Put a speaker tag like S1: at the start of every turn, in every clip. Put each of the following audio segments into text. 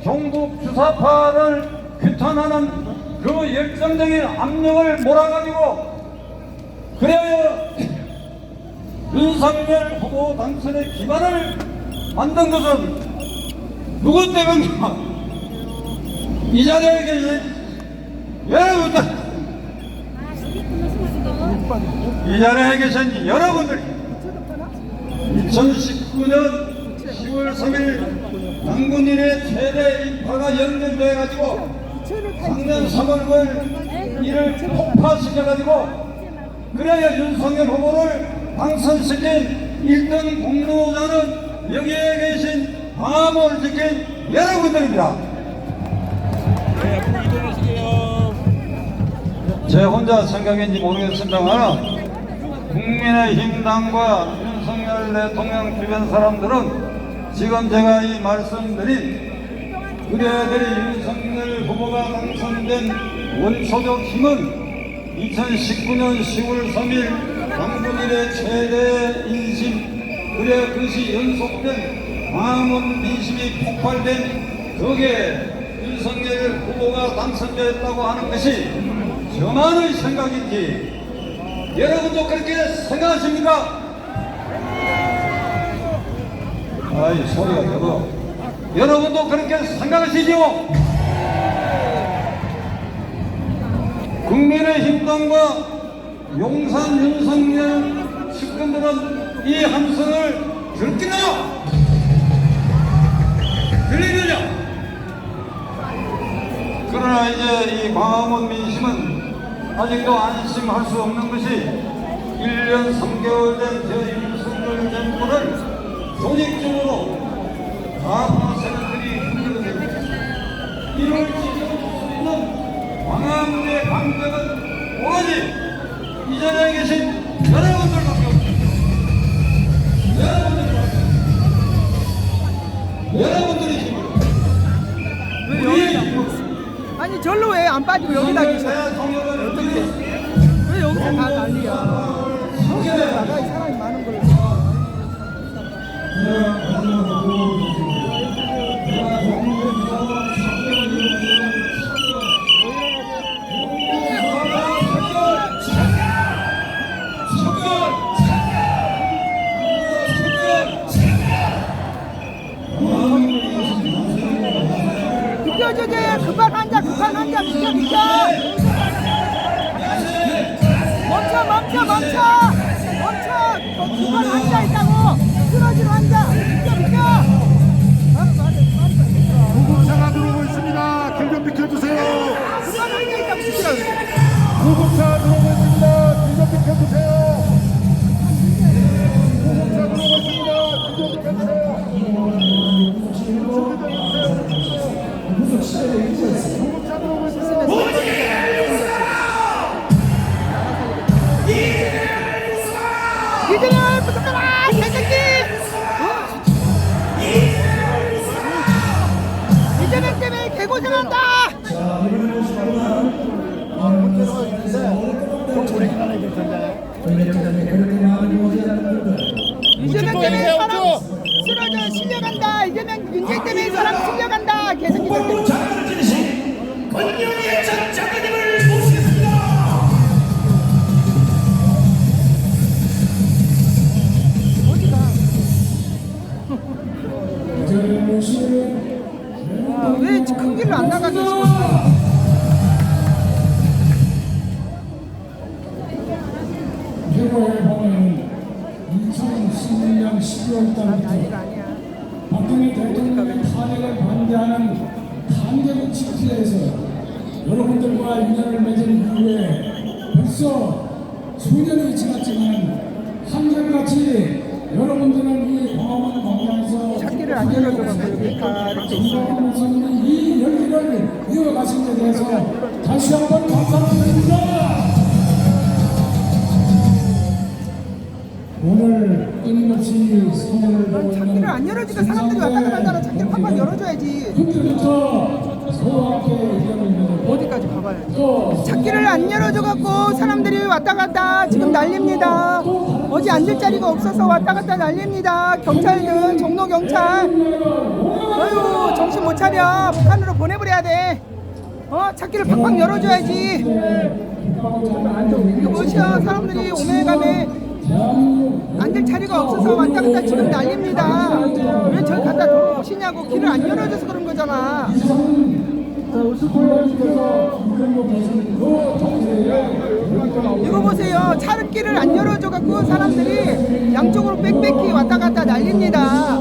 S1: 종북 주사파를 규탄하는 그 열정적인 압력을 몰아가지고 그래야 윤석열 후보 당선의 기반을 만든 것은 누구 때문입니까? 이 자리에 계신 여러분들, 이 자리에 계신 여러분들, 2019년 10월 3일 당군일의 최대 인파가 연결돼가지고 작년 3월 이를 폭파시켜가지고 그래야 윤석열 후보를 당선시킨 1등 공로자는 여기에 계신 방화문을 지킨 여러분들입니다.
S2: 네, 앞으로 이동하시게요.
S1: 제 혼자 생각인지 모르겠습니다만 국민의힘 당과 윤석열 대통령 주변 사람들은 지금 제가 이 말씀드린 그대들이 윤석열 후보가 당선된 원초적 힘은 2019년 10월 3일 당군일의 최대 인심, 그래 그것이 연속된 광화문 민심이 폭발된 덕에 윤석열 후보가 당선되었다고 하는 것이 저만의 생각인지 여러분도 그렇게 생각하십니까? 아이 소리가 적어. 여러분도 그렇게 생각하시죠? 국민의힘 당과 용산 윤석열 측근들은 이 함성을 들키느냐? 들리느냐? 그러나 이제 이 광화문 민심은 아직도 안심할 수 없는 것이 1년 3개월 된 윤석열 정부는 조직적으로 가파 세력들이 흔들어냅니다. 이를 지켜줄 수 있는 광화문의 방법은 오로지 이 자리에 계신 여러분들밖에 없습니다. 여러분들이 힘으로 우리의 힘으로.
S3: 아니 절로 왜 안 빠지고 여기다 계셔? 어떻게? 왜 여기서 다 난리야? 여기다가 사람이 많은 걸로. 급한 환자 비켜 멈춰 급한 환자 있다고 쓰러진 환자 비켜
S2: 구급차가 들어오고 있습니다. 길 좀 비켜주세요.
S3: 급한 환자 있다고 시키라고
S2: 구급차 들어오고 있습니다. 길 좀 비켜주세요. 구급차 들어오고 있습니다. 길 좀 비켜주세요.
S3: 이들을 부탁하라 개새끼 이재명 때문에 개고생한다. 이재명 때문에 사람 쓰러져 실려간다. 이재명 문제 때문에 사람 실려간다. 개새끼들.
S4: 권영희의 전 장관님을 모시겠습니다.
S3: 왜 큰 길로 안 나가게 시켰어?
S5: 대구에 보면 2016년 12월 달부터 박근혜 대통령의 탄핵을 반대하는 탄핵의 집회에서 여러분들과 인연을 맺은 이후에 벌써 수년이 지났지만 한결같이 여러분들은 이 광화문 광장에서
S3: 찾기를 안 열어줘서 여기 다 이렇게
S5: 건강하는 이 열기를 이어가신 데 대해서 다시 한번 감사드립니다. 오늘 끊임없이 소원을 보고
S3: 찾기를 안 열어주니까 사람들이 왔다 갔다 하잖아. 찾기를 팍팍 열어줘야지.
S5: 그때부터 소와 함께 의견을
S3: 어디까지 가봐야지.
S5: 또
S3: 찾기를 안 열어줘갖고 사람들이 왔다 갔다 지금 난립니다. 어디 앉을 자리가 없어서 왔다 갔다 난립니다. 경찰들, 종로경찰. 어휴, 정신 못 차려. 북한으로 보내버려야 돼. 찾기를 팍팍 열어줘야지. 이거 뭐야, 사람들이 오메가메 앉을 자리가 없어서 왔다 갔다 지금 난립니다. 왜 저기 갖다 놓으시냐고. 길을 안 열어줘서 그런 거잖아. 이거 보세요. 차를 안 열어줘갖고 사람들이 양쪽으로 빽빽히 왔다 갔다 난립니다.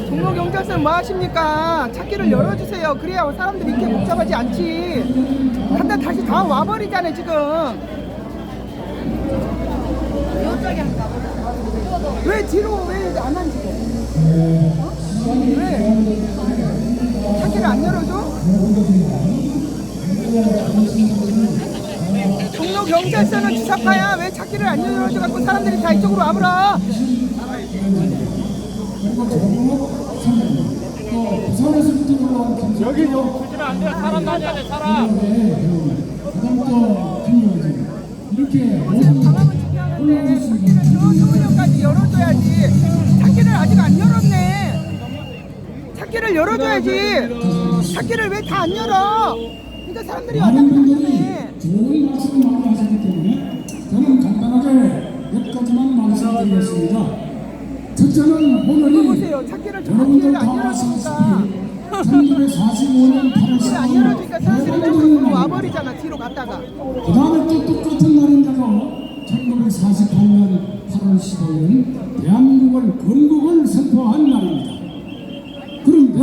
S3: 종로경찰서는 뭐 하십니까? 찾기를 열어주세요. 그래야 사람들이 이렇게 복잡하지 않지. 갖다 다시 다 와버리잖아요 지금. 왜 뒤로 왜 안 앉지? 왜? 찾기를 안 열어줘? 종로경찰서는 주사파야. 왜 찾기를 안 열어줘갖고 사람들이 다 이쪽으로 와버려?
S5: 여기 주지면 안 돼. 사람 다녀야 돼. 사람. 이렇게
S3: 방황은 중요한데 찾기를 저 서울역까지 열어줘야지. 찾기를 아직 안 열었네. 찾기를 열어줘야지. 찾기를 왜 다 안 열어? 그러니까 사람들이 왔다 갔다 하네.
S5: 좋은 말씀을 많이 하셨기 때문에 저는 간단하게 몇 가지만 말씀드리겠습니다. 첫째는
S3: 이거
S5: 오늘이
S3: 보세요. 찾기를
S5: 여러분들
S3: 정확히 안
S5: 다
S3: 열어주니까.
S5: 1945년 8월
S3: 찾기를 안 열어주니까 사람들이 이쪽으로 와버리잖아. 뒤로 갔다가.
S5: 그 다음에 또 똑같은 날인데도 1948년 8월 15일은 대한민국을 건국을 선포한 날입니다. 그런데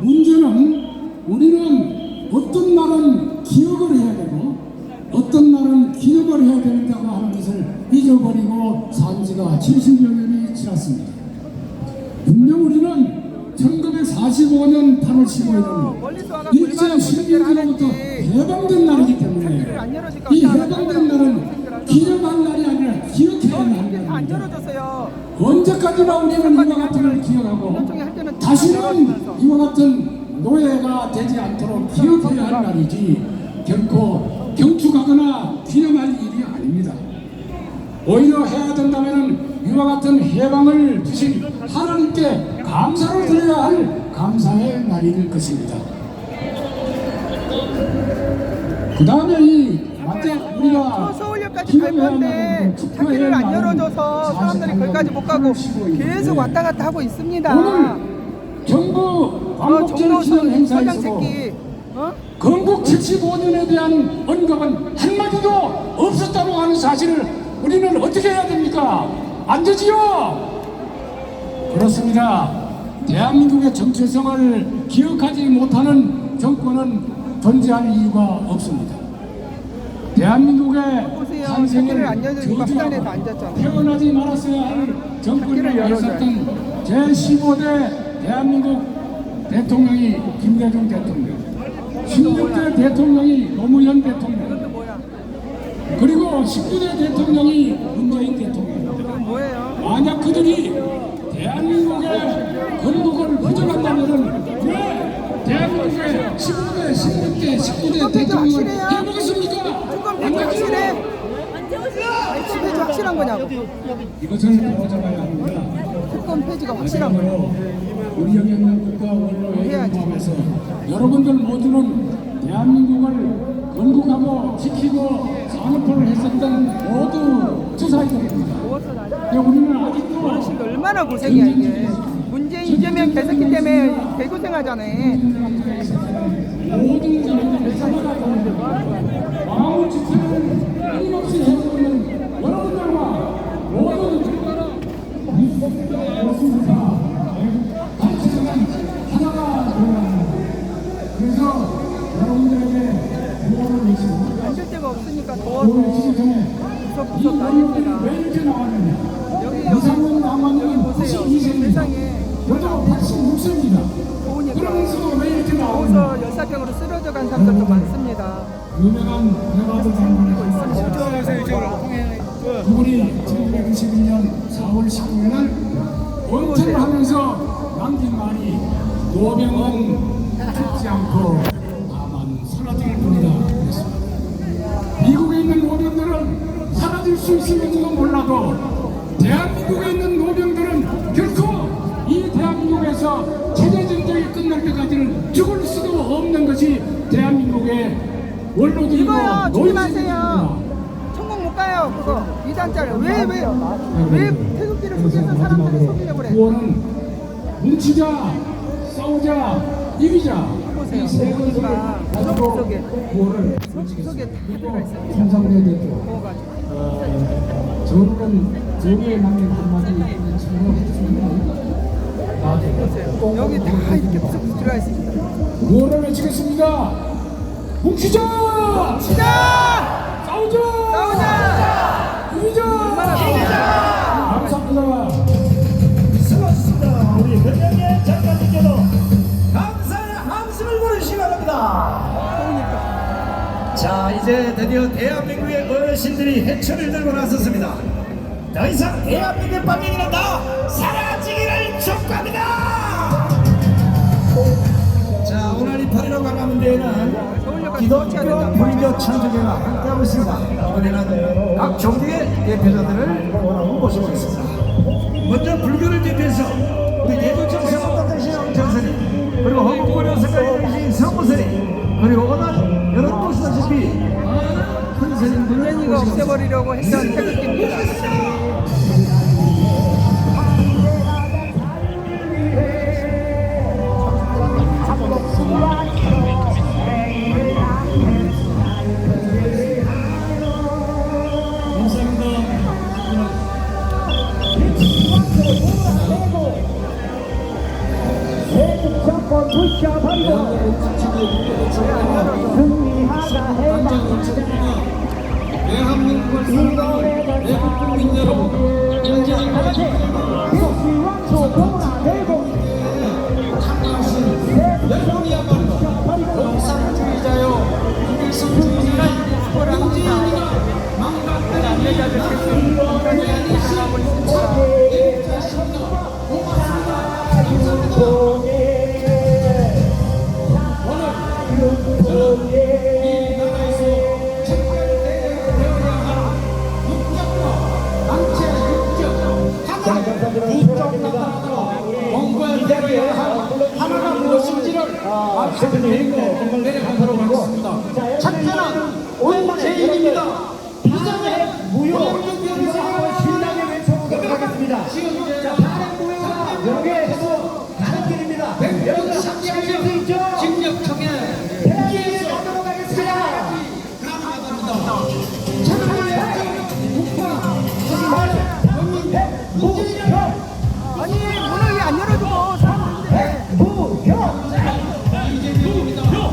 S5: 문제는 우리는 어떤 날은 기억을 해야 되고 어떤 날은 기념을 해야 된다고 하는 것을 잊어버리고 산 지가 70여 년이 지났습니다. 분명 우리는 1945년 8월 15일은 일제 시민으로부터 해방된 날이기 때문에 이 해방된 날은 기념할 날이 아니라 기억해야 하는
S3: 안
S5: 날입니다.
S3: 열어줬어요.
S5: 언제까지나 우리는 이와 같은 걸 기억하고 다시는 이와 같은 노예가 되지 않도록 기억해야 할 날이지 결코 경축하거나 기념할 일이 아닙니다. 오히려 해야 된다면 이와 같은 해방을 주신 하나님께 감사를 드려야 할 감사의 날일 것입니다. 그 다음에 우리가
S3: 서울역까지 갈 건데 찾기를 안 열어줘서 사람들이 거기까지 못 가고 계속 왔다 갔다 하고 있습니다.
S5: 오늘 정부 광복절 기념 행사에서도
S3: 서장새끼.
S5: 건국 75년에 대한 언급은 한마디도 없었다고 하는 사실을 우리는 어떻게 해야 됩니까? 안 되지요? 그렇습니다. 대한민국의 정체성을 기억하지 못하는 정권은 존재할 이유가 없습니다. 대한민국의
S3: 보세요.
S5: 탄생을
S3: 찾기를 안 열어주니까
S5: 저지하고
S3: 화단에도 앉았잖아.
S5: 태어나지 말았어야 할 정권을 했었던 제15대 대한민국 대통령이 김대중 대통령, 16대 대통령이 노무현 대통령,
S3: 이것도 뭐야?
S5: 그리고 19대 대통령이 문재인 대통령.
S3: 이건 뭐예요?
S5: 만약 그들이 대한민국의 건국을 부정한다면 왜 대한민국의 15대, 16대, 19대 대통령을 해보겠습니까?
S3: 특검 폐지 확실해? 특검 폐지 확실한 거냐고?
S5: 이것을 보장해야 합니다.
S3: 특검 폐지가 확실한 거냐고?
S5: 우리 여기 있는 국가 언론을 포함해서 여러분들 모두는 대한민국을 건국하고 지키고 산업화를 했었던 모두 투사이들입니다. 우리는 아직도
S3: 어르신들 얼마나 고생이야 이게. 문재인 이재명 개새끼 때문에 개고생하잖아.
S5: 모든 자들이 마음을 지키는 끊임없이 해주는 여러분들과 모든 그렇습니다. 단체는 하나가 되어갑니다. 그래서 여러분들에게 구호를 외치고
S3: 앉을 데가 없으니까 더워서 구석구석 다닙니다.
S5: 왜 이렇게 나왔느냐?
S3: 여기
S5: 이상훈 장관님은
S3: 보세요.
S5: 82세입니다.
S3: 세상에
S5: 여자가 86세입니다.
S3: 더우니까
S5: 그러면서도 왜 이렇게 나오느냐?
S3: 더워서 열사병으로 쓰러져 간 사람들도 많습니다.
S5: 유명한 대화도 장관이고 있습니다. 그분이 지금 4월 19일 원천을 하면서 남긴 말이 노병은 죽지 않고 다만 사라질 뿐이다 그랬습니다. 미국에 있는 노병들은 사라질 수 있을지도 몰라도 대한민국에 있는 노병들은 결코 이 대한민국에서 체제 전쟁이 끝날 때까지는 죽을 수도 없는 것이 대한민국의 원로들이고
S3: 이거요 주지
S5: 노예들입니다.
S3: 마세요. 천국 못 가요 그거 2단짜리. 왜 태극기를 속여서 사람들을 속이려고 그래.
S5: 구호는 뭉치자, 싸우자, 이기자.
S3: 보세요.
S5: 이세
S3: 보니까 속 속에
S5: 구호를
S3: 속에 다 들어가 있어요.
S5: 삼성대 대표
S3: 먹어가지고.
S5: 저는 저기에 남긴 한마디 참여했습니다.
S3: 보세요. 여기 다 이렇게 쏙 들어가 있습니다.
S5: 구호를 외치겠습니다. 뭉치자!
S3: 시작!
S5: 싸우자!
S3: 싸우자!
S5: 이기자! 감사합니다.
S4: 수고하셨습니다. 우리 변영의 장관님께도 감사의 함성을 보내주시기 바랍니다. 자, 이제 드디어 대한민국의 어르신들이 해초를 들고 나섰습니다. 더 이상 대한민국의 반면이는 다 사라지기를 촉구합니다. 자, 오늘 이 8.15 관람대회는 기독교 불교 창조교가 함께하고 있습니다. 이번에는 각 종교의 대표자들을 원하고 모셔보겠습니다. 먼저 불교를 대표해서 우리 대도청 성덕대신 정선이, 그리고 허공고려 성가에 계신 성무선이, 그리고 오늘 여러분 보시다시피 큰 스님들을
S3: 유엔이가 없애버리려고 했던 태극기입니다.
S2: 정권 불켜버리고 승리하자 해봤자
S5: 대한민국을 사랑하는 외국 국민 여러분,
S2: 시원 소통화되고
S5: 여러분이야말로 공산주의자요, 기성주의자, 민주주의가 망각된
S3: 안내자들 계속 공간에 나가고 있습니다.
S5: 이 나라에서 책발되어야 할 육격과 단체 육격, 국정 나라로 공부해야 할 하나가 무엇인지를 말씀드리고 내려가도록 하겠습니다. 첫째는 원죄인입니다. 이전에
S2: 무효 신나게 외쳐보도록 하겠습니다. 자, 다른 무효가 여기에서 가는 길입니다. 여러분 상기하실 수 있죠?
S5: 징역청에
S2: 대한민국에 가도록 하겠습니다.
S3: 아니 문을 왜 안 열어주고 사람들인데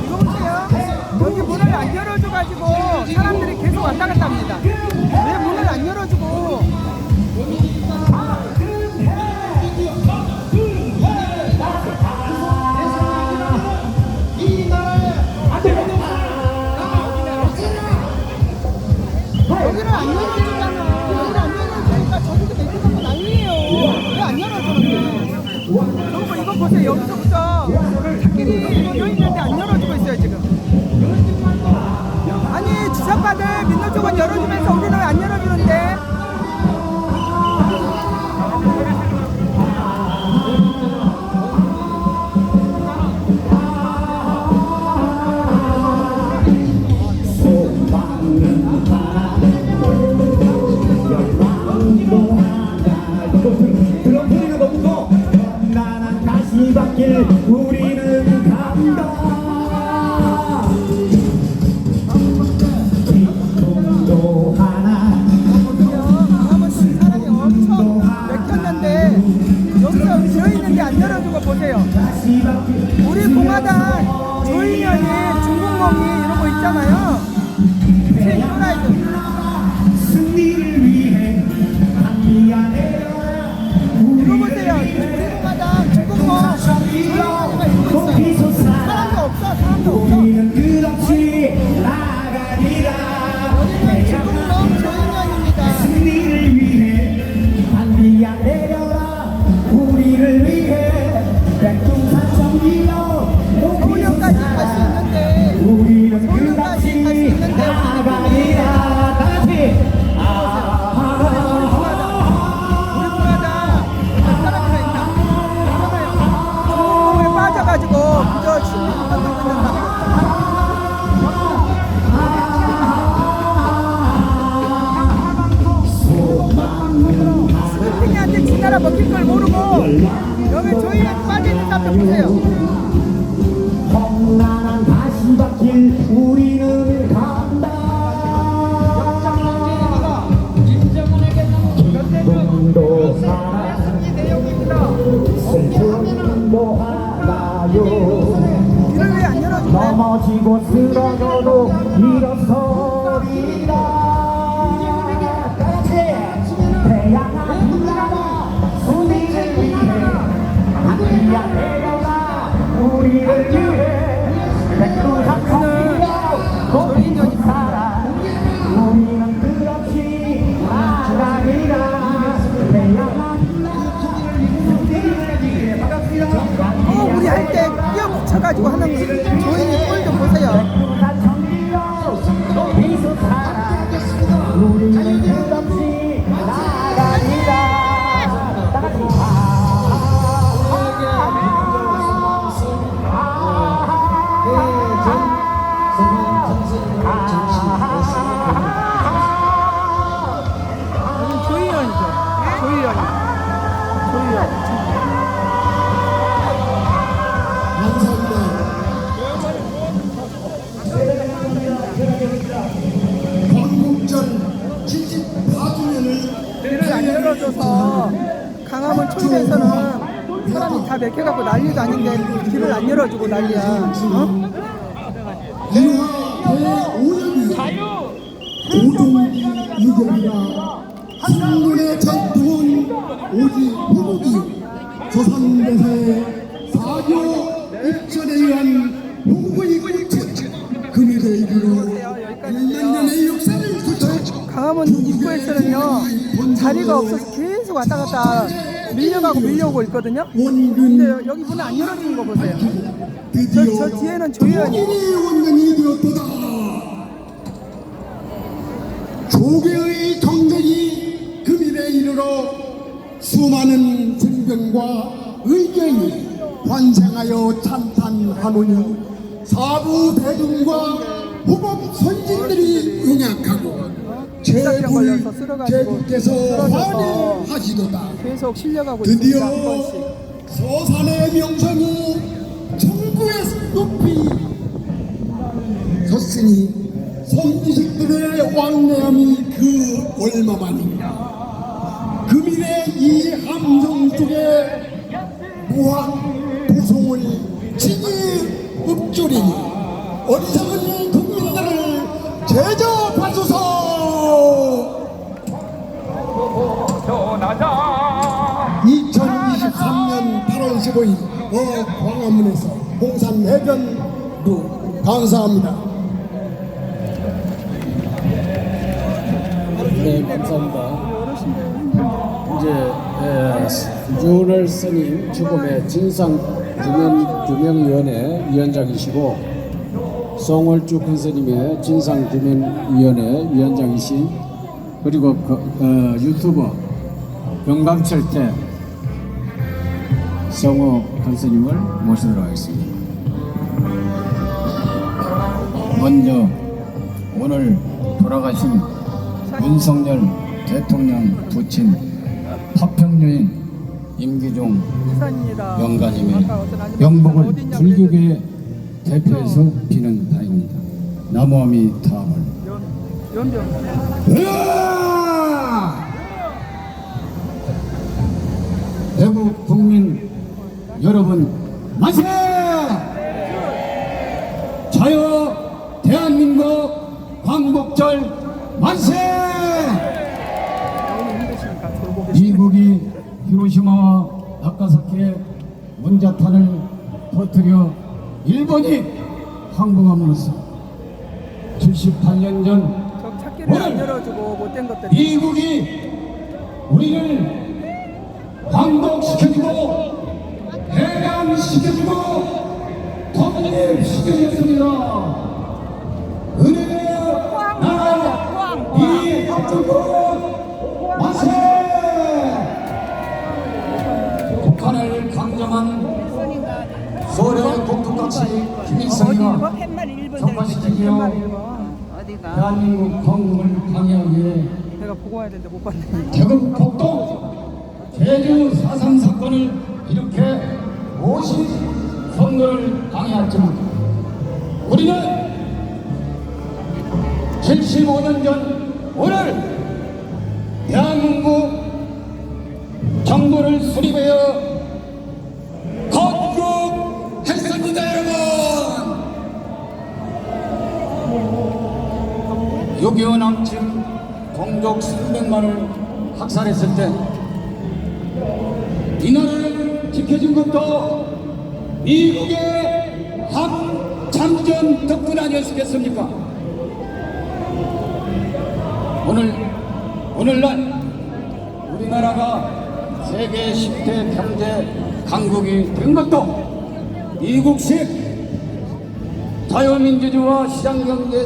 S3: 이거 보세요. 여기 문을 안 열어줘가지고 사람들이 계속 왔다 갔다 합니다. 왜 문을 안 열어주고. 여기를 안 열어주잖아. 여기를 안 열어주니까 저기도 매듭하고 난리예요. 왜 안 열어주는데? 여러분 이거 보세요. 여기서부터 닭길이 비어 있는데 안 열어주고 있어요 지금. 아니 주사파들 민노 쪽은 열어주면서 우리는 왜 안 열어주는데?
S2: 그런 소리가 너무 커. 나는 다시 밖에 우리는 간다. 기쁨도 하나
S3: 아무튼 사람이 엄청 맥혔는데 여기서 비어있는데 안 열어주고 보세요.
S2: 다시 밖에
S3: 우리 공화당 조인현이 중국몽이 이러고 있잖아요. 제 히로라이드.
S2: 승리를 위해 미안해.
S3: 이거 보세요. 우리 공화당 중국몽 조인현이가 이러고 있어요. 사람도 없어. 사람도 없어.
S2: 우리는 끝없이 나가리라.
S3: 여기는 중국몽 조인현입니다.
S2: 승리를 위해 미안해.
S3: 서울역까지 갈 수 있는데
S2: 우리는
S3: 서울역까지 갈 수 있는데
S2: 나가리라 다시
S3: 조에 빠져가지고 그저 신문만 넘는다. 스승님한테 지나라 먹힐 걸 모르고 여기 조이에 빠져있는 사람 보세요.
S2: 험난한 가시밭길 우리는 간다. 기쁨도 사랑 슬픔도 하나요.
S3: 길을 왜 안 열어주네?
S2: 넘어지고 쓰러져도 일어서리라. 다같이 태양아 일어나 우리를 위해 하늘이야 내려가 우리를 위해 백두산 성이여 고인전 사랑 우리는 끝없이 나가리라. 태양아
S3: 우리 할 때 끼어 붙여가지고 하는 조인이 꼴 좀 보세요.
S2: 우리는 끝없이 나가리라. 다같이
S3: 조이연이죠. 조이연.
S4: 광복절 74주년을
S3: 길을 안 열어줘서 강화문 초입에서는 사람이 다 맥혀갖고 난리도 아닌데 길을 안 열어주고 난리야. 어?
S5: 이화 대5년이 고종기 유경이라 한문의 전통은 오직 후국이 조선대사의 사교 입전에 의한 홍보의 꽃은 금일에 이르러 1만 년의 역사를 거쳐
S3: 강화문 입구에서는요 자리가 없어서 계속 왔다 갔다 밀려오고 있거든요. 근데 여기 문을 안 열어주는 거 보세요. 저 뒤에는 조이연이.
S5: 원년이 되었도다. 조계의 정적이 금일에 이르러 수많은 생병과 의견이 환생하여 찬탄하노니 사부 대중과 후법 선진들이 용약하고
S3: 비상병 걸려서 쓰러가지고
S5: 제국께서
S3: 쓰러져서
S5: 환영하시도다.
S3: 계속 실려가고
S5: 드디어
S3: 있습니다. 한 번씩.
S5: 서산의 명성이 천구에 높이 섰으니 선지식들의 왕래함이 그 얼마만이냐. 금일의 이 함성 속에 무한 도성을 친히 읊조리니 어리석은 국민들을 제접하소서. 2023년 8월 15일 광화문에서 봉산 해변로 감사합니다.
S6: 네, 감사합니다. 이제 윤월 스님 죽음의 진상 규명위원회 위원장이시고 송월주 큰 스님의 진상 규명위원회 위원장이신 그리고 유튜버 병강철태 성호 큰 스님을 모시도록 하겠습니다. 먼저 오늘 돌아가신 윤석열 대통령 부친 파평여인 임기종
S3: 부산입니다.
S6: 영가님의
S3: 아까 어떤 아줌마
S6: 영복을
S3: 어딨냐고
S6: 불교계 대표해서 비는 바입니다. 나무아미 타월.
S3: 연병.
S6: 대구 국민 여러분 만세! 자유 대한민국 광복절 만세! 미국이 히로시마와 나가사키에 원자탄을 터뜨려 일본이 항복함으로써 78년 전
S3: 저 찾기를 안 열어주고 못된 것들이.
S6: 미국이 우리를 광복시켜주고 해방시켜주고
S5: 시간이었습니다. 은혜의 나라 이 한국은 만세! 북한을 강점한 소련의 국토가치 김일성이가 전파시키며 대한민국 건국을 강요하기 위해
S3: 내가 보고 와야 되는데 못 봤네.
S5: 대구 폭동 제주 4.3 사건을 이렇게 50 선거를 강요했지만 우리는 75년 전 오늘 대한민국 정부를 수립하여 건국했습니다. 여러분 6.25 남침 동족 수백만을 학살했을 때 이 나라를 지켜준 것도 미국의 합참전 덕분 아니었겠습니까? 오늘날 우리나라가 세계 10대 경제 강국이 된 것도 미국식 자유민주주의와 시장경제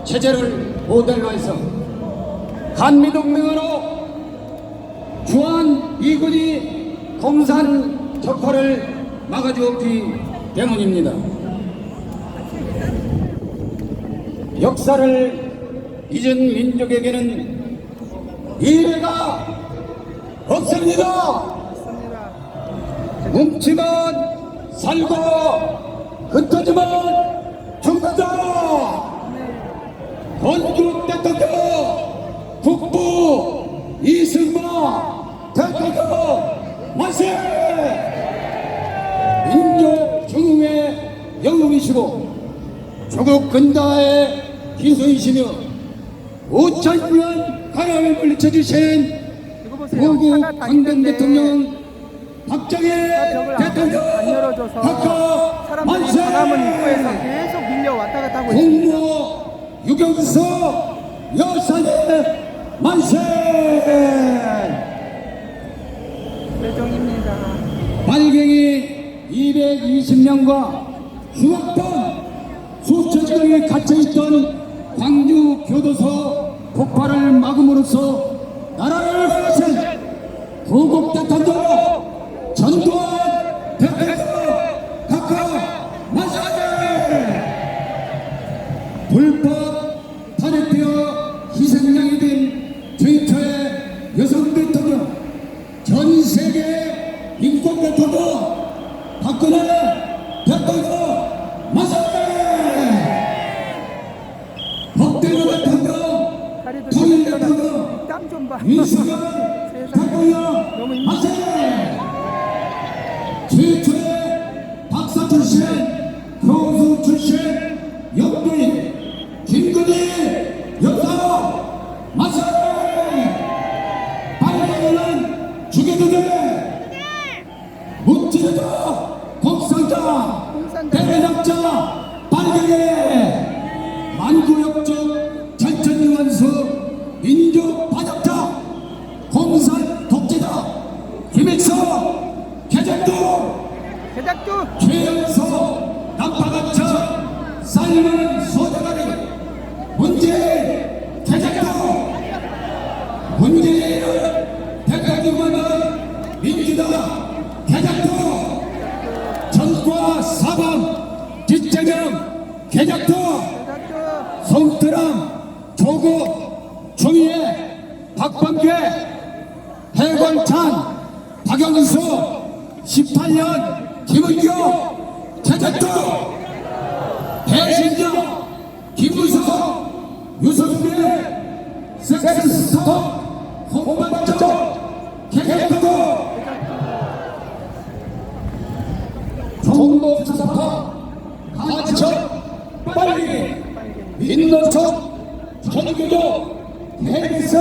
S5: 체제를 모델로 해서 한미동맹으로 주한 미군이 공산 적화를 막아주었기 때문입니다. 역사를 잊은 민족에게는 미래가 없습니다. 뭉치면 살고 흩어지면 죽는다. 건국 대통령 국부 이승만 대통령 만세! 민족 중흥의 영웅이시고 조국 근다의 기수이시며 5,000년 가람에 물리쳐주신
S3: 이거 보세요.
S5: 고국
S3: 차가
S5: 강경
S3: 다니는데
S5: 대통령 박정희
S3: 벽을
S5: 대통령
S3: 안 열어줘서
S5: 박하
S3: 사람들이
S5: 만세!
S3: 바람은 입구에서 계속 밀려 왔다 갔다 하고 있습니다.
S5: 공무 유경서 여사님 만세!
S3: 배정입니다.
S5: 발갱이 220명과 휴학범 수천 명이 갇혀있던 광주 교도소 폭발을 막음으로써 나라를 구하신 고국 대통령 전두환 대통령 각하 만세! 불법 탄핵되어 희생양이 된 트위터의 여성 대통령 전 세계 인권 대통령 박근혜 대통령 만세! 박대호 대통령
S3: 다리도
S5: 통일
S3: 좀
S5: 대통령
S3: 땀 좀 봐.
S5: 윤석열
S3: 세상에.
S5: 대통령
S3: 너무 힘들어.
S5: 만세! 최초의 박사 출신 교수 출신 영부인 김건희 여사 만세! 발견은 죽여주게 묵지르자 공산자 대대장자 발견해 만구역적 전천유한수 민족 반역자 공산 독재자 김일성 개작도
S3: 대작두
S5: 최연소 난파각자 삶은 소대가리 문재인 개작도 문재인을 대가기관은 민주당 개작도 전과 사방 뒷재경 개작도
S3: 대작두
S5: 송트람 조국 중위의 박범계 해광찬 박영수 18년 김은경 개작도 배신자 김무성 유석열 섹스스톱 홍반적 개개도 종로사사파 가지척 빨리 민노총 전교조 KBS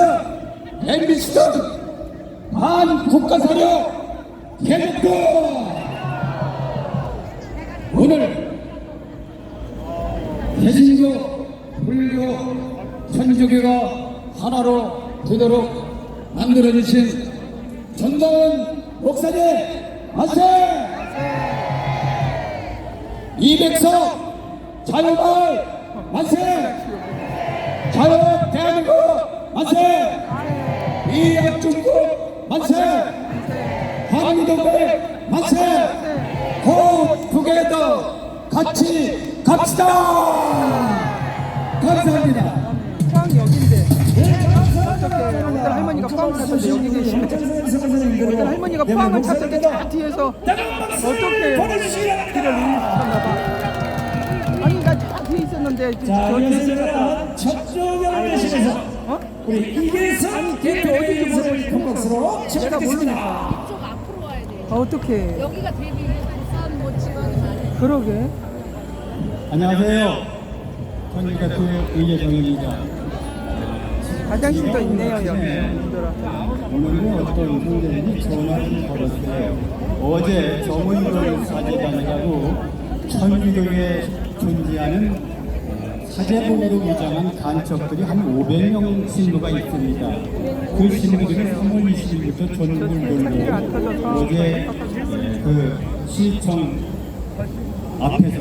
S5: MBC 등 반국가사력 개개도 오늘 개신교, 불교, 천주교가 하나로 되도록 만들어주신 전가은 목사님 만세! 이백석 자유마을 만세! 자유 대한민국 만세! 이양중국 만세! 한민동맹 만세! 고 투게더 같이 갑시다! 감사합니다.
S3: 포항이 여긴데 어떻게 어떤 할머니가 포항 찾았는데 여기 계시면 어떤 할머니가 포항을 찾았는데 저 뒤에서 어떻게 길을 잃으셨나봐. 아니 나 저 뒤에 있었는데 지금
S4: 자,
S3: 저 뒤에
S4: 이어서
S3: 있었다.
S4: 첫조경을 대신해서
S3: 어?
S4: 우리 이계선 대표님을 건박수로
S3: 내가
S4: 축하드리겠습니다.
S7: 쪽 앞으로 와야 돼요.
S3: 어떻게
S7: 여기가 되게 부산 뭐 지방이 많아요.
S3: 그러게.
S8: 안녕하세요. 전 대표의 이재정입니다.
S3: 화장실도 있네요 여기. 힘들어.
S8: 오늘은 어떤 분들이 전화를 걸었어요. 어제 정의를 사제단이라고 천주교에 존재하는 사제복으로 위장한 간첩들이 한 500명 신부가 있습니다. 그 신부들은 3월 20일부터 전국을 돌고 어제 그 시청 앞에서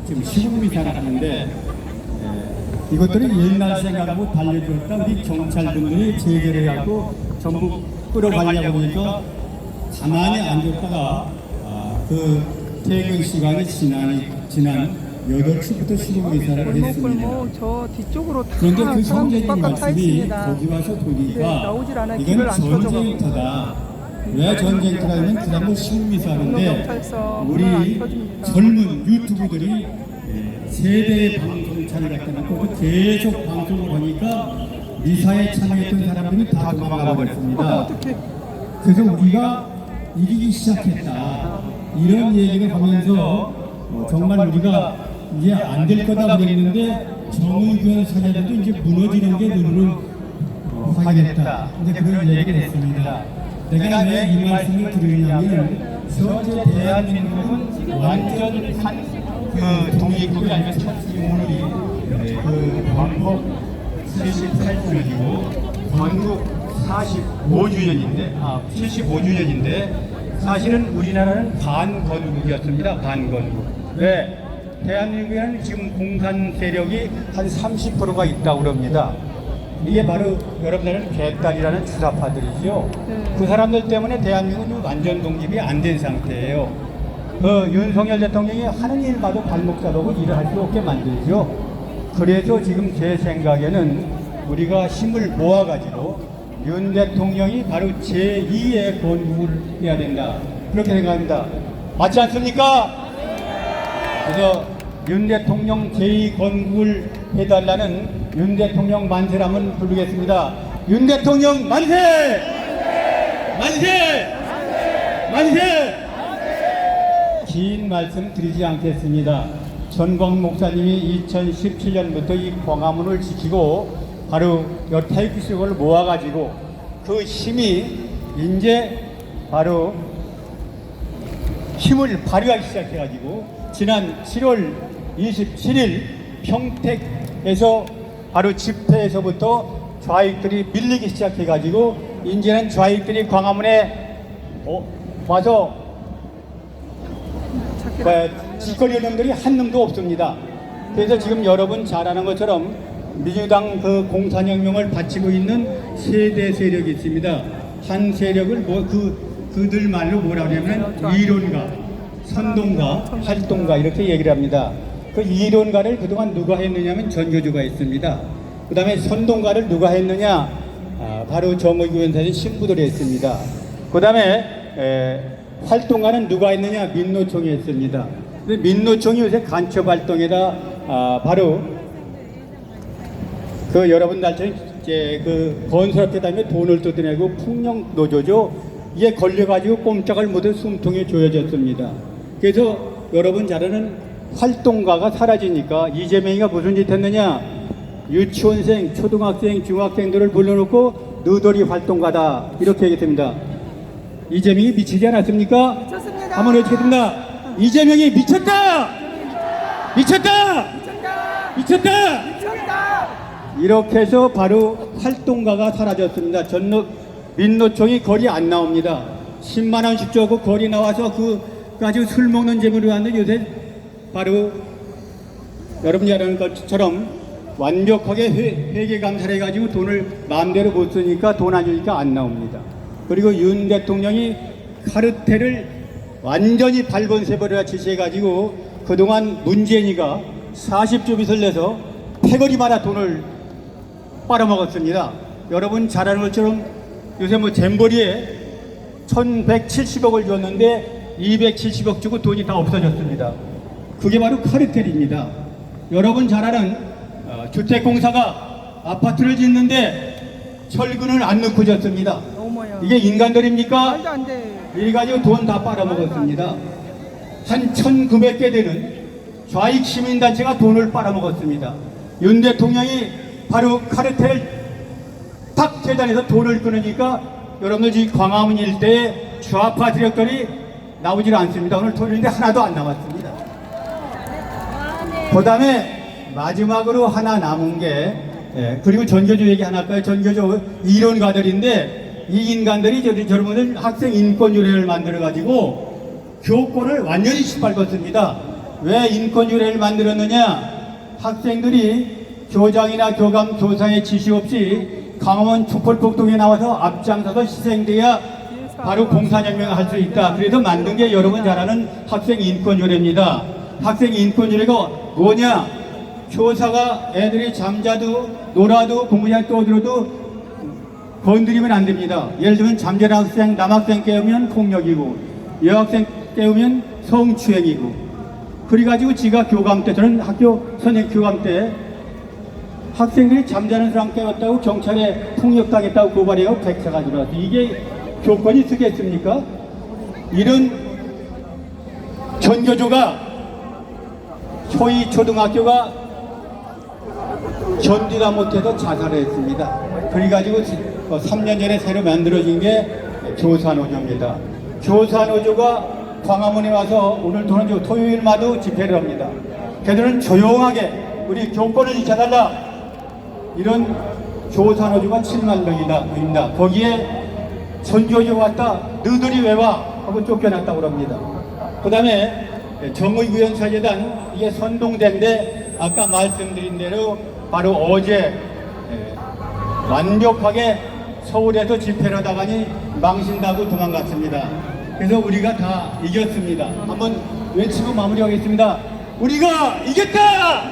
S8: 지금 시국미사를 하는데 이것들을 옛날 생각하고 달려들었다 우리 경찰분들이 제재를 해갖고 전부 끌어가려고 하니까 가만히 앉았다가 그 퇴근 시간이 지난 8시부터 시국미사를 했습니다.
S3: 골목 저 뒤쪽으로 다
S8: 그런데 그
S3: 사람
S8: 성제님
S3: 빡빡 차
S8: 말씀이
S3: 있습니다.
S8: 거기 와서 보니까
S3: 나오질 않아요. 길을
S8: 이건
S3: 안 터져가지고.
S8: 전쟁터다. 왜 전쟁터가 있는 그 다음에 시국미사인데
S3: 경찰서
S8: 우리
S3: 문을 안 터집니다.
S8: 젊은 유튜브들이 세대의 방송차를 갖다 놓고 계속 방송을 하니까 미사에 참여했던 사람들이 다 도망가 버렸습니다.
S3: 어떻게
S8: 그래서 우리가 이기기 시작했다. 이런 얘기를 하면서 정말 우리가 이제 안 될 거다 그랬는데 정의교회 사제들도 이제 무너지는 게 눈으로 확인했다. 이제 그런 얘기를 했습니다. 내가 왜 이 말씀을 드리냐면 현재 대한민국은 완전 그 독립국이 아니라 오늘이 그 광복 78주년이고 건국 75주년인데 사실은 우리나라는 반건국이었습니다. 반건국. 왜? 대한민국에는 지금 공산 세력이 한 30%가 있다고 그럽니다. 이게 바로 여러분들은 개딸이라는 주사파들이죠. 그 사람들 때문에 대한민국은 완전 독립이 안 된 상태예요. 윤석열 대통령이 하는 일마다 발목 잡고 일을 할 수 없게 만들죠. 그래서 지금 제 생각에는 우리가 힘을 모아가지고 윤 대통령이 바로 제2의 건국을 해야 된다. 그렇게 생각합니다. 맞지 않습니까? 그래서 윤 대통령 제2건국을 해달라는 윤 대통령 만세를 한번 부르겠습니다. 윤 대통령 만세! 만세! 만세! 긴 말씀 드리지 않겠습니다. 전광 목사님이 2017년부터 이 광화문을 지키고 바로 여 태극기를 모아가지고 그 힘이 이제 바로 힘을 발휘하기 시작해가지고 지난 7월 27일 평택에서 바로 집회에서부터 좌익들이 밀리기 시작해가지고 이제는 좌익들이 광화문에 와서 짓거리는 놈들이 한 놈도 없습니다. 그래서 지금 여러분 잘 아는 것처럼 민주당 그 공산혁명을 바치고 있는 세대 세력이 있습니다. 한 세력을 그들 말로 뭐라 그러냐면 이론가, 선동가, 활동가 이렇게 얘기를 합니다. 그 이론가를 그동안 누가 했느냐면 전교조가 했습니다. 그 다음에 선동가를 누가 했느냐? 바로 정의교회사의 신부들이 했습니다. 그 다음에 활동가는 누가 했느냐? 민노총이 했습니다. 근데 민노총이 요새 간첩 활동에다 바로 그 여러분 날처럼 이제 그 건설업체 다음에 돈을 뜯어내고 풍령 노조죠. 이게 걸려가지고 꼼짝을 못해 숨통에 조여졌습니다. 그래서 여러분 잘 아는 활동가가 사라지니까 이재명이가 무슨 짓 했느냐? 유치원생, 초등학생, 중학생들을 불러놓고 너덜이 활동가다 이렇게 얘기했습니다. 이재명이 미치지 않았습니까?
S3: 미쳤습니다.
S8: 한번 외치겠습니다. 이재명이 미쳤다! 미쳤다! 미쳤다!
S3: 미쳤다.
S8: 이렇게 해서 바로 활동가가 사라졌습니다. 민노총이 거리 안 나옵니다. 10만 원씩 주고 거리 나와서 그 가지고 술 먹는 재미로 왔는데 요새 바로 여러분이 아는 것처럼 완벽하게 회계 감사를 해가지고 돈을 마음대로 못 쓰니까 돈 안 주니까 안 나옵니다. 그리고 윤 대통령이 카르텔을 완전히 발본세버려 지시해가지고 그동안 문재인이가 40조 빚을 내서 패거리마다 돈을 빨아먹었습니다. 여러분 잘 아는 것처럼 요새 뭐 잼버리에 1170억을 줬는데 270억 주고 돈이 다 없어졌습니다. 그게 바로 카르텔입니다. 여러분 잘 아는 주택공사가 아파트를 짓는데 철근을 안 넣고 졌습니다.
S3: 어머야.
S8: 이게 인간들입니까?
S3: 말도 안 돼.
S8: 이래가지고 돈 다 빨아먹었습니다. 한 1900개 되는 좌익 시민단체가 돈을 빨아먹었습니다. 윤 대통령이 바로 카르텔 탁 재단에서 돈을 끊으니까 여러분들 지금 광화문 일대에 좌파 세력들이 나오질 않습니다. 오늘 토요일인데 하나도 안 나왔습니다. 그 다음에 마지막으로 하나 남은 게 그리고 전교조 얘기 하나 할까요? 전교조 이론가들인데 이 인간들이 여러분들 학생 인권유례를 만들어가지고 교권을 완전히 짓밟았습니다. 왜 인권유례를 만들었느냐? 학생들이 교장이나 교감, 교사의 지시 없이 강원 촛불폭동에 나와서 앞장서서 희생돼야 바로 공산혁명을 할 수 있다. 그래서 만든 게 여러분 잘 아는 학생 인권유례입니다. 학생 인권유례가 뭐냐? 교사가 애들이 잠자도 놀아도 공부장 떠들어도 건드리면 안 됩니다. 예를 들면 잠자는 학생, 남학생 깨우면 폭력이고 여학생 깨우면 성추행이고 그래가지고 지가 교감 때 저는 학교 선생님 교감 때 학생들이 잠자는 사람 깨웠다고 경찰에 폭력당했다고 고발해요. 백차가 들어와서 이게 교권이 쓰겠습니까? 이런 전교조가 초이 초등학교가 견디다 못해서 자살을 했습니다. 그래가지고 3년 전에 새로 만들어진 게 교사노조입니다. 교사노조가 광화문에 와서 오늘 토요일마다 집회를 합니다. 걔들은 조용하게 우리 교권을 지켜달라 이런 교사노조가 7만 명이다. 거기에 전교조 왔다 너희들이 왜 와? 하고 쫓겨났다고 합니다. 그 다음에 정의구현사재단 이게 선동대인데 아까 말씀드린 대로 바로 어제 완벽하게 서울에서 집회를 하다가니 망신다고 도망갔습니다. 그래서 우리가 다 이겼습니다. 한번 외치고 마무리하겠습니다. 우리가 이겼다!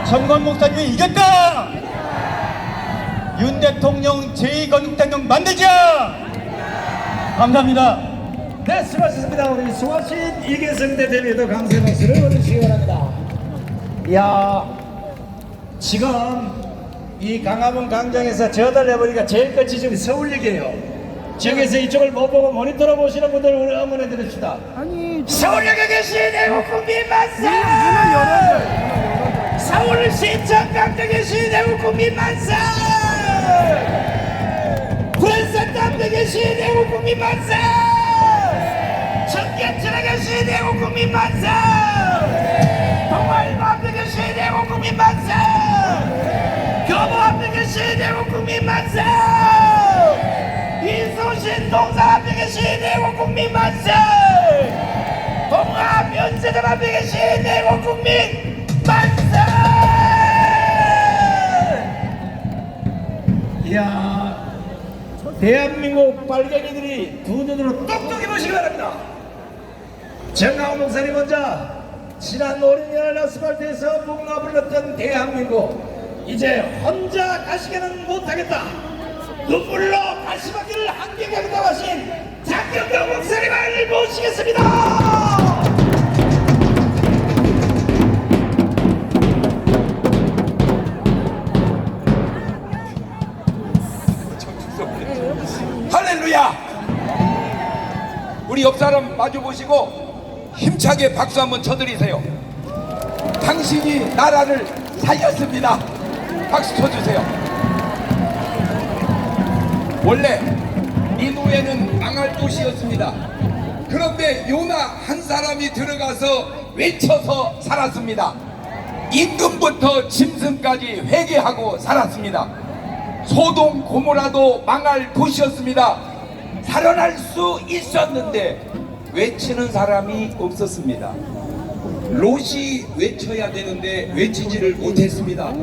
S8: 정건 목사님이 이겼다! 윤 대통령 제2건국대통령 만들자! 감사합니다.
S4: 네, 수고하셨습니다. 우리 수고하신 이계성 대표님도 강세 박수를 보내주시기 바랍니다. 이야, 지금 이 강화문 광장에서 저달 해보니까 제일 끝이 지금 서울역이에요. 지역에서 이쪽을 못 보고 모니터로 보시는 분들 우리 응원해 드립시다.
S3: 아니
S4: 서울역에 계신 애국 국민 만세! 서울시청 강당에 계신 애국 국민 만세! 부산tam에 계신 애국 국민 만세! 청계천에 계신 애국 국민 만세! 동아일보 앞에 계신 애국 국민 만세! 교보 앞에 계신 애국 국민 만세! 이수신 동상 앞에 계신 애국 국민 만세! 동아 면세점 앞에 계신 애국 국민 만세! 이야, 대한민국 빨갱이들이 두 눈으로 똑똑히 보시기 바랍니다. 정강훈 목사님 먼저 지난 어린이날 아스팔트에서 묵나 불렀던 대한민국 이제 혼자 가시게는 못하겠다. 눈물로 가시밭길을 함께 가겠다고 하신 장경경 목사님을 모시겠습니다.
S9: 할렐루야! 우리 옆 사람 마주 보시고 힘차게 박수 한번 쳐드리세요. 당신이 나라를 살렸습니다. 박수 쳐주세요. 원래 니누에는 망할 도시였습니다. 그런데 요나 한 사람이 들어가서 외쳐서 살았습니다. 임금부터 짐승까지 회개하고 살았습니다. 소돔 고모라도 망할 도시였습니다. 살아날 수 있었는데 외치는 사람이 없었습니다. 롯이 외쳐야 되는데 외치지를 못했습니다.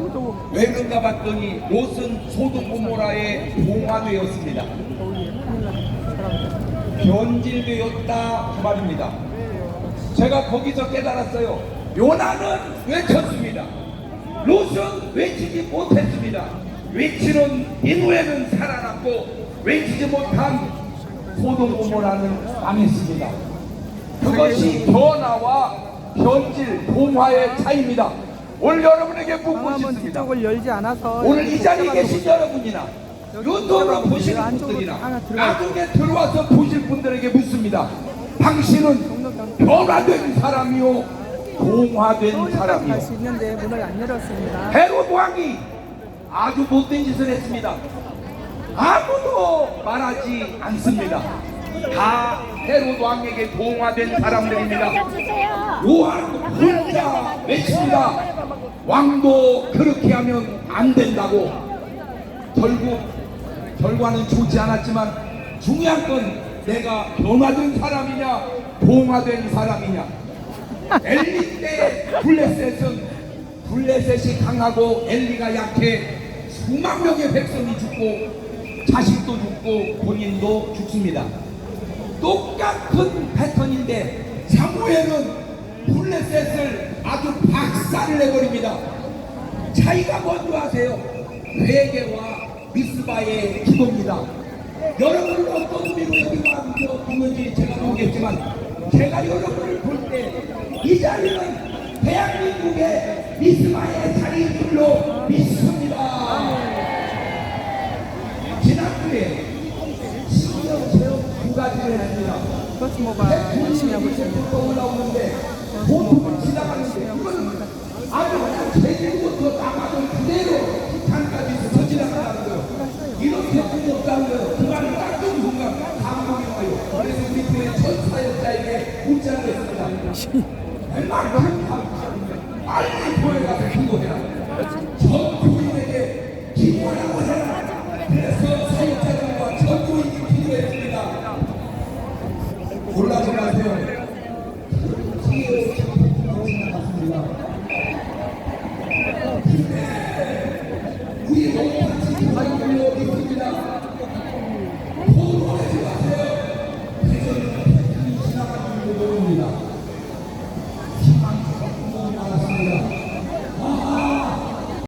S9: 왜 그런가 봤더니 롯은 소돔 고모라에 동화되었습니다. 변질되었다 그 말입니다. 제가 거기서 깨달았어요. 요나는 외쳤습니다. 롯은 외치지 못했습니다. 외치는 니누에는 살아났고 외치지 못한 소돔 고모라는 망했습니다. 그것이 변화와 변질, 동화의 차이입니다. 오늘 여러분에게 묻고
S3: 광화문
S9: 싶습니다.
S3: 뒤쪽을 열지 않아서
S9: 오늘 이 자리에
S3: 이렇게
S9: 계신 여러분이나 유튜브로 보시는
S3: 안쪽으로
S9: 분들이나
S3: 하나 들어가
S9: 나중에 들어와서 보실 분들에게 묻습니다. 당신은 변화된 사람이요 동화된
S3: 서울역까지 갈
S9: 사람이요.
S3: 수 있는데 문을 안 열었습니다.
S9: 헤롯 왕이 아주 못된 짓을 했습니다. 아무도 말하지 않습니다. 다 헤롯 왕에게 동화된 사람들입니다. 요한 혼자 외칩니다. 왕도 그렇게 하면 안 된다고. 결과는 좋지 않았지만 중요한 건 내가 변화된 사람이냐 동화된 사람이냐. 엘리 때 블레셋이 강하고 엘리가 약해 수만 명의 백성이 죽고 자식도 죽고 본인도 죽습니다. 똑같은 패턴인데 사무엘은 블레셋을 아주 박살을 내버립니다. 차이가 뭔지 아세요? 회개와 미스바의 기도입니다. 여러분은 어떤 의미로 여기 와서 보는지 제가 모르겠지만 제가 여러분을 볼 때 이 자리는 대한민국의 미스바의 자리인 줄로 믿습니다. 지난주에 신경 체험 두 가지를 했습니다.
S3: 버스모가 열심히 하고 있습니다.
S9: 올라오는데 보통은 지나가는데 이건 아주 그냥 제주부터 나가던 그대로 북한까지 서 지나간다는 거예요. 이렇게 없다는 거예요. 그 말을 딱 듣는 순간 감동이 와요. 그래서 우리 교회 전사역자에게 문자를 했습니다. 웬만큼 빨리 교회 가서 기도해라. 전 교인에게 기도하라고 해라. 그래서